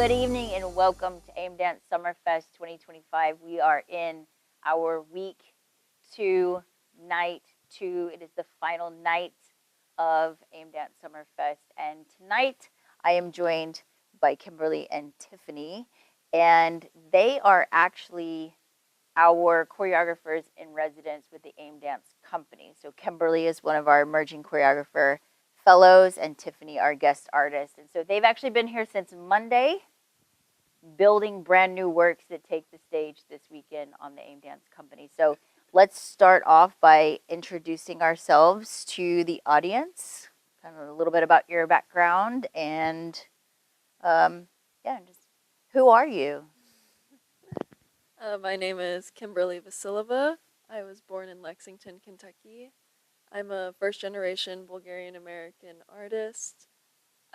Good evening and welcome to AIM Dance Summerfest 2025. We are in our week 2, night 2. It is the final night of AIM Dance Summerfest. And tonight I am joined by Kimberly and Tiffanee. And they are actually our choreographers in residence with the AIM Dance Company. So Kimberly is one of our emerging choreographer fellows and Tiffanee our guest artist. And so they've actually been here since Monday, building brand new works that take the stage this weekend on the AIM Dance Company. So let's start off by introducing ourselves to the audience, kind of a little bit about your background, and just who are you? My name is Kimberly Vasileva. I was born in Lexington, Kentucky. I'm a first-generation Bulgarian-American artist.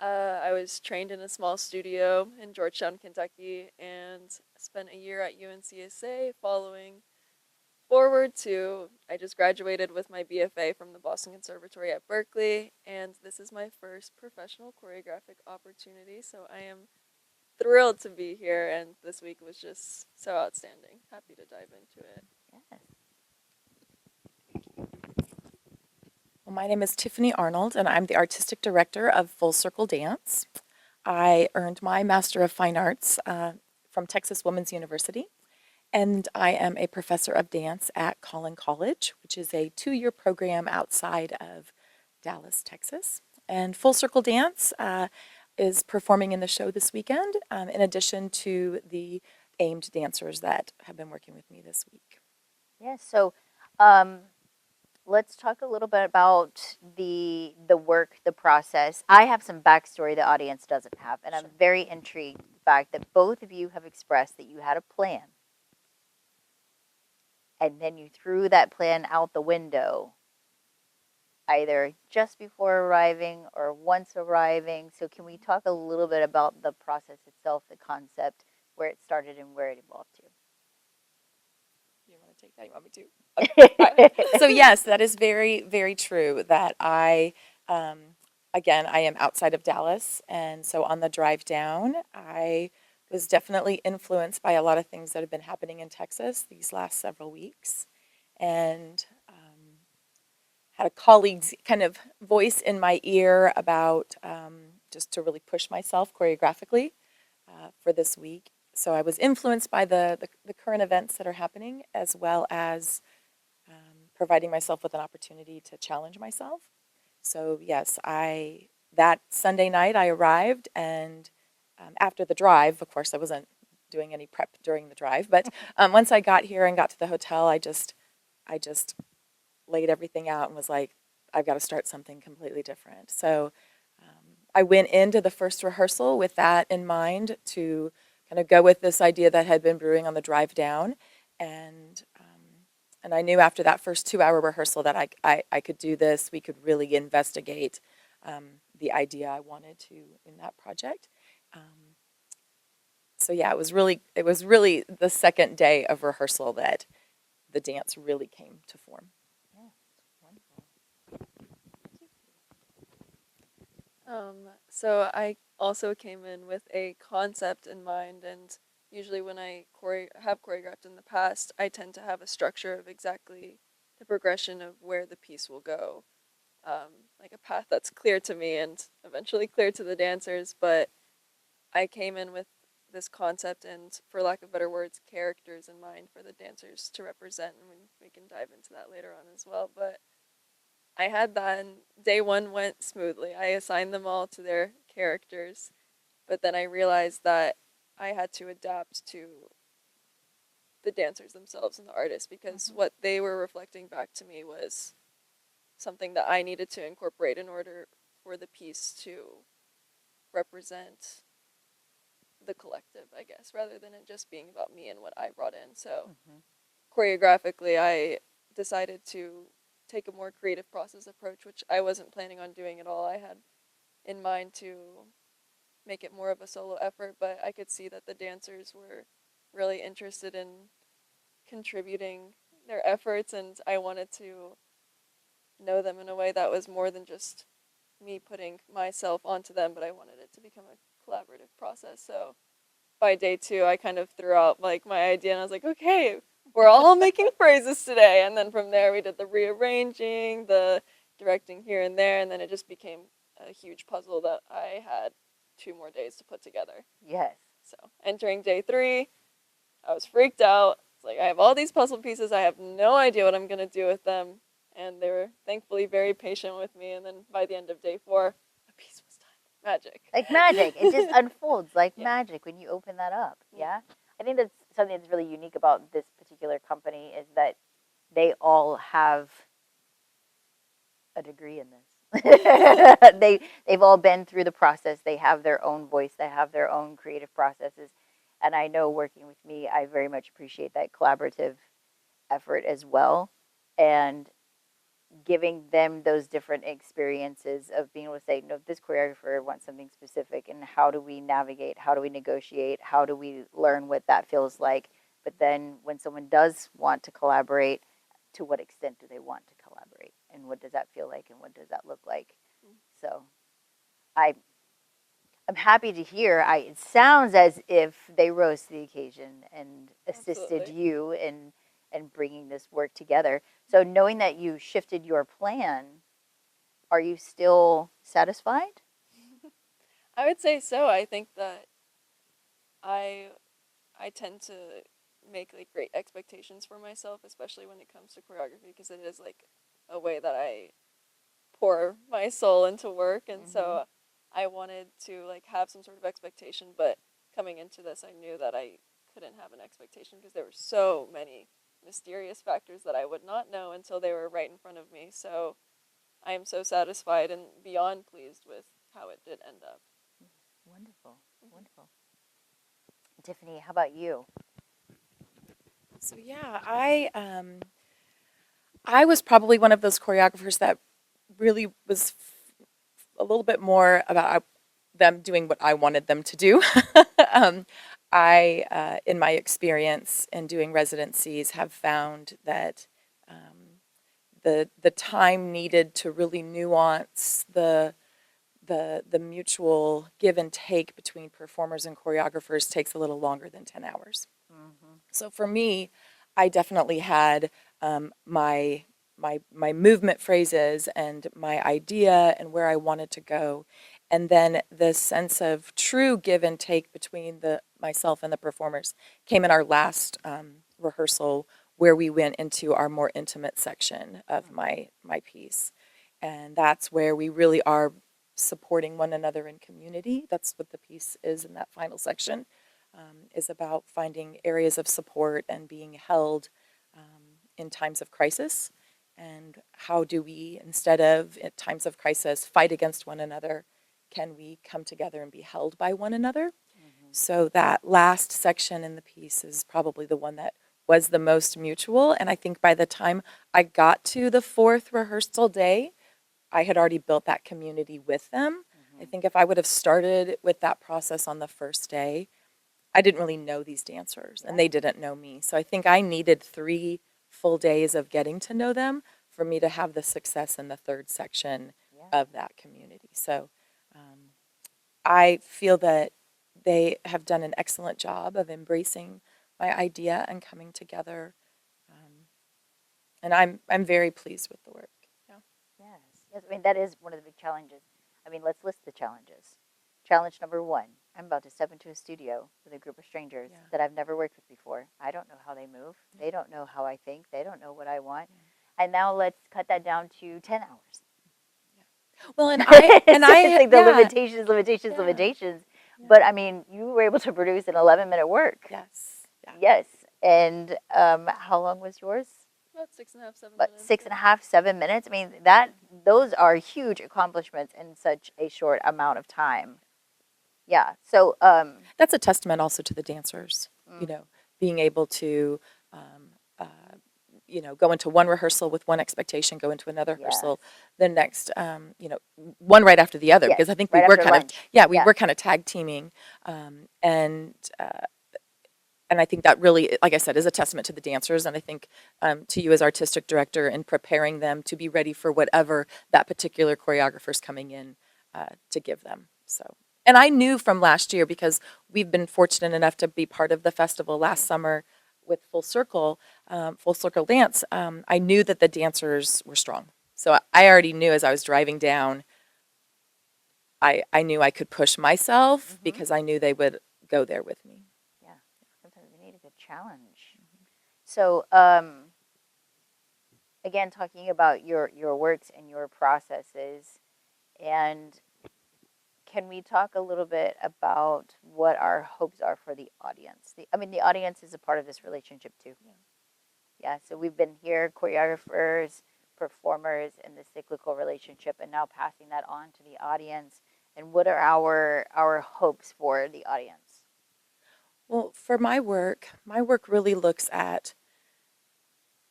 I was trained in a small studio in Georgetown, Kentucky, and spent a year at UNCSA following forward to, I just graduated with my BFA from the Boston Conservatory at Berkeley, and this is my first professional choreographic opportunity, so I am thrilled to be here, and this week was just so outstanding. Happy to dive into it. Yes. Well, my name is Tiffanee Arnold, and I'm the artistic director of Full Circle Dance. I earned my Master of Fine Arts from Texas Women's University, and I am a professor of dance at Collin College, which is a 2-year program outside of Dallas, Texas. And Full Circle Dance is performing in the show this weekend, in addition to the aimed dancers that have been working with me this week. Yes. So let's talk a little bit about the work, the process. I have some backstory the audience doesn't have, and I'm very intrigued with the fact that both of you have expressed that you had a plan, and then you threw that plan out the window, either just before arriving or once arriving. So can we talk a little bit about the process itself, the concept, where it started and where it evolved to? You want to take that? You want me to? Okay. So yes, that is very, very true. That again, I am outside of Dallas, and so on the drive down, I was definitely influenced by a lot of things that have been happening in Texas these last several weeks, and had a colleague's kind of voice in my ear about just to really push myself choreographically for this week. So I was influenced by the current events that are happening, as well as providing myself with an opportunity to challenge myself. So yes, that Sunday night I arrived, and after the drive, of course, I wasn't doing any prep during the drive, but once I got here and got to the hotel, I just laid everything out and was like, I've got to start something completely different. So I went into the first rehearsal with that in mind, to kind of go with this idea that had been brewing on the drive down, and I knew after that first 2-hour rehearsal that I could do this. We could really investigate the idea I wanted to in that project. So yeah, it was really the second day of rehearsal that the dance really came to form. So I also came in with a concept in mind, and usually when I have choreographed in the past, I tend to have a structure of exactly the progression of where the piece will go, like a path that's clear to me and eventually clear to the dancers. But I came in with this concept and, for lack of better words, characters in mind for the dancers to represent, and we can dive into that later on as well. But I had that, and day one went smoothly. I assigned them all to their characters, but then I realized that I had to adapt to the dancers themselves and the artists, because what they were reflecting back to me was something that I needed to incorporate in order for the piece to represent the collective, I guess, rather than it just being about me and what I brought in. So choreographically, I decided to take a more creative process approach, which I wasn't planning on doing at all. I had in mind to make it more of a solo effort, but I could see that the dancers were really interested in contributing their efforts, and I wanted to know them in a way that was more than just me putting myself onto them, but I wanted it to become a collaborative process. So by day 2, I kind of threw out like my idea, and I was like, okay, we're all making phrases today. And then from there, we did the rearranging, the directing here and there, and then it just became a huge puzzle that I had 2 more days to put together. Yes. So entering day 3, I was freaked out. It's like, I have all these puzzle pieces. I have no idea what I'm going to do with them. And they were thankfully very patient with me. And then by the end of day 4, a piece was done. Magic. Like magic. It just unfolds like Yeah. magic when you open that up. Yeah. I think that's something that's really unique about this particular company is that they all have a degree in this. They've all been through the process. They have their own voice. They have their own creative processes. And I know working with me, I very much appreciate that collaborative effort as well. And giving them those different experiences of being able to say, no, this choreographer wants something specific, and how do we navigate? How do we negotiate? How do we learn what that feels like? But then when someone does want to collaborate, to what extent do they want to collaborate? And what does that feel like? And what does that look like? So I'm happy to hear. It sounds as if they rose to the occasion and assisted Absolutely. you in bringing this work together. So knowing that you shifted your plan, are you still satisfied? I would say so. I think that I tend to make like great expectations for myself, especially when it comes to choreography, because it is like a way that I pour my soul into work, and so I wanted to like have some sort of expectation. But coming into this, I knew that I couldn't have an expectation because there were so many mysterious factors that I would not know until they were right in front of me. So I am so satisfied and beyond pleased with how it did end up. Wonderful, wonderful. Tiffanee, how about you? So yeah, I was probably one of those choreographers that really was a little bit more about them doing what I wanted them to do. In my experience in doing residencies, have found that the time needed to really nuance the mutual give and take between performers and choreographers takes a little longer than 10 hours. So for me, I definitely had my movement phrases and my idea and where I wanted to go, and then the sense of true give and take between myself and the performers came in our last rehearsal, where we went into our more intimate section of my piece, and that's where we really are supporting one another in community. That's what the piece is in that final section. Is about finding areas of support and being held in times of crisis. And how do we, instead of at times of crisis, fight against one another, can we come together and be held by one another? So that last section in the piece is probably the one that was the most mutual. And I think by the time I got to the 4th rehearsal day, I had already built that community with them. I think if I would have started with that process on the first day, I didn't really know these dancers, and they didn't know me. So I think I needed 3 full days of getting to know them for me to have the success in the 3rd section of that community. So I feel that they have done an excellent job of embracing my idea and coming together. And I'm very pleased with the work. Yeah. Yes. I mean, that is one of the big challenges. I mean, let's list the challenges. Challenge number 1, I'm about to step into a studio with a group of strangers that I've never worked with before. I don't know how they move. They don't know how I think. They don't know what I want. And now let's cut that down to 10 hours. Well, and I it's like the limitations. Yeah. But I mean, you were able to produce an 11-minute work. Yes. Yeah. Yes. And how long was yours? About 6.5, 7 But minutes. 6.5, 7 minutes. I mean, those are huge accomplishments in such a short amount of time. Yeah. So that's a testament also to the dancers. Being able to go into one rehearsal with one expectation, go into another rehearsal, the next, one right after the other, because I think we were kind of, were kind of tag teaming, and I think that really, like I said, is a testament to the dancers, and I think to you as artistic director in preparing them to be ready for whatever that particular choreographer's coming in to give them. So and I knew from last year, because we've been fortunate enough to be part of the festival last summer with Full Circle Dance. I knew that the dancers were strong. So I already knew as I was driving down, I knew I could push myself because I knew they would go there with me. Yeah, sometimes we need a good challenge. So, again, talking about your works and your processes, and can we talk a little bit about what our hopes are for the audience? The audience is a part of this relationship too. Yeah, so we've been here, choreographers, performers in the cyclical relationship, and now passing that on to the audience. And what are our hopes for the audience? Well, for my work really looks at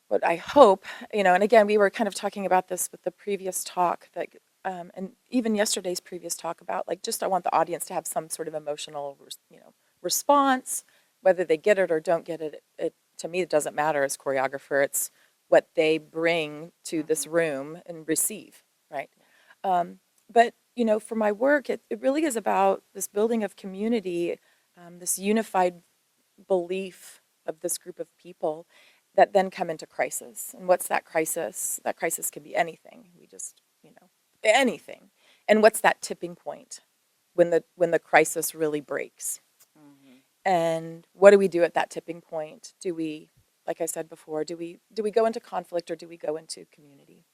what I hope, and again, we were kind of talking about this with the previous talk that, and even yesterday's previous talk about, like, just I want the audience to have some sort of emotional, response, whether they get it or don't get it. To me, it doesn't matter as choreographer. It's what they bring to this room and receive, right? But for my work, it really is about this building of community, this unified belief of this group of people that then come into crisis. And what's that crisis? That crisis can be anything. We just, anything. And what's that tipping point when the crisis really breaks? And what do we do at that tipping point? Do we, like I said before, do we go into conflict or do we go into community?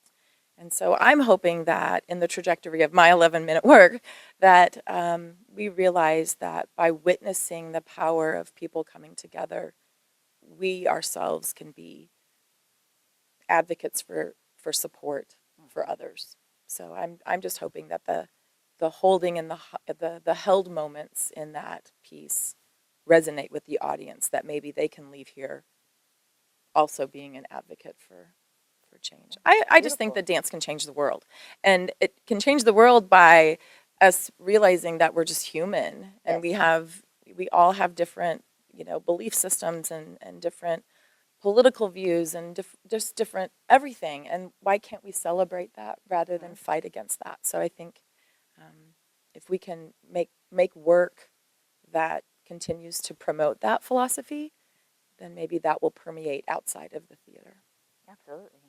And so I'm hoping that in the trajectory of my 11-minute work, that we realize that by witnessing the power of people coming together, we ourselves can be advocates for support for others. So I'm just hoping that the holding and the held moments in that piece resonate with the audience, that maybe they can leave here also being an advocate for change. I just think that dance can change the world, and it can change the world by us realizing that we're just human, and we all have different belief systems and different political views and just different everything, and why can't we celebrate that rather than fight against that? So I think if we can make work that continues to promote that philosophy, then maybe that will permeate outside of the theater. Absolutely.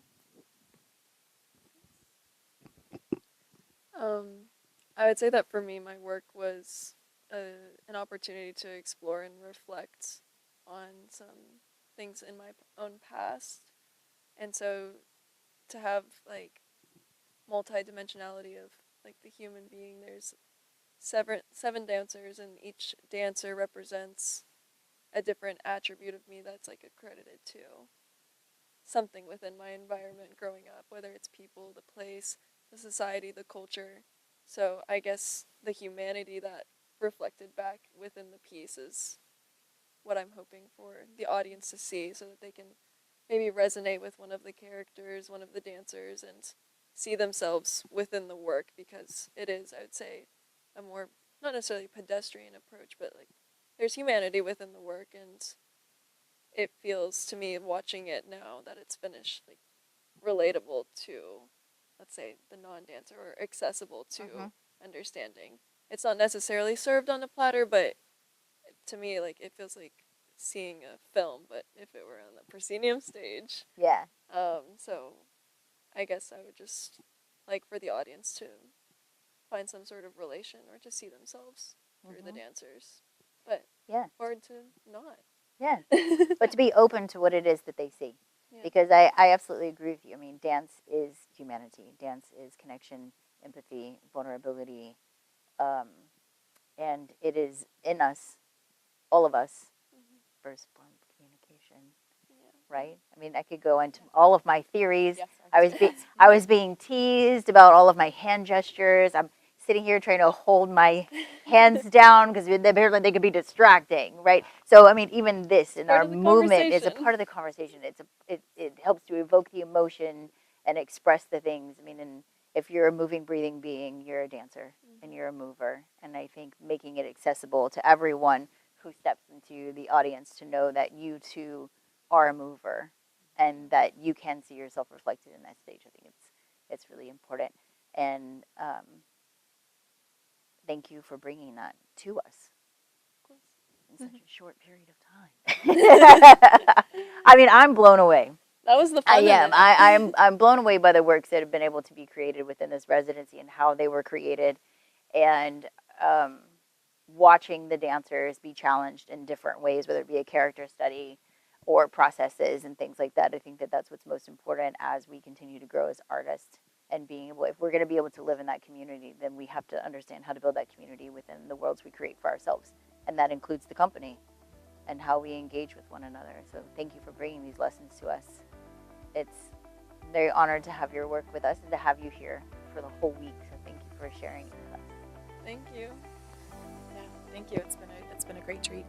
I would say that for me, my work was an opportunity to explore and reflect on some things in my own past. And so to have like multidimensionality of like the human being, there's seven dancers, and each dancer represents a different attribute of me that's like accredited to something within my environment growing up, whether it's people, the place, the society, the culture. So I guess the humanity that reflected back within the piece is what I'm hoping for the audience to see, so that they can maybe resonate with one of the characters, one of the dancers, and see themselves within the work, because it is, I would say, a more, not necessarily pedestrian approach, but like there's humanity within the work, and it feels to me watching it now that it's finished like relatable to, let's say, the non-dancer, or accessible to understanding. It's not necessarily served on a platter, but to me, like, it feels like seeing a film, but if it were on the proscenium stage. Yeah. So I guess I would just like for the audience to find some sort of relation, or to see themselves through the dancers. But or to not. Yeah. But to be open to what it is that they see. Yeah. Because I absolutely agree with you. I mean, dance is humanity. Dance is connection, empathy, vulnerability. And it is in us, all of us, first form of communication. Right? I mean, I could go into all of my theories. Yes, I was being teased about all of my hand gestures. I'm sitting here trying to hold my hands down because apparently they could be distracting, right? So, I mean, even this in our movement is a part of the conversation. It helps to evoke the emotion and express the things. I mean, and if you're a moving, breathing being, you're a dancer and you're a mover. And I think making it accessible to everyone who steps into the audience to know that you too are a mover and that you can see yourself reflected in that stage. I think it's really important. And thank you for bringing that to us Of course. in such a short period of time. I mean, I'm blown away. That was the I fun of am. it. I'm blown away by the works that have been able to be created within this residency and how they were created, and watching the dancers be challenged in different ways, whether it be a character study or processes and things like that. I think that that's what's most important as we continue to grow as artists, and being able, if we're going to be able to live in that community, then we have to understand how to build that community within the worlds we create for ourselves, and that includes the company and how we engage with one another. So thank you for bringing these lessons to us. It's very honored to have your work with us and to have you here for the whole week. So thank you for sharing it with us. Thank you. Yeah, thank you. It's been a great treat.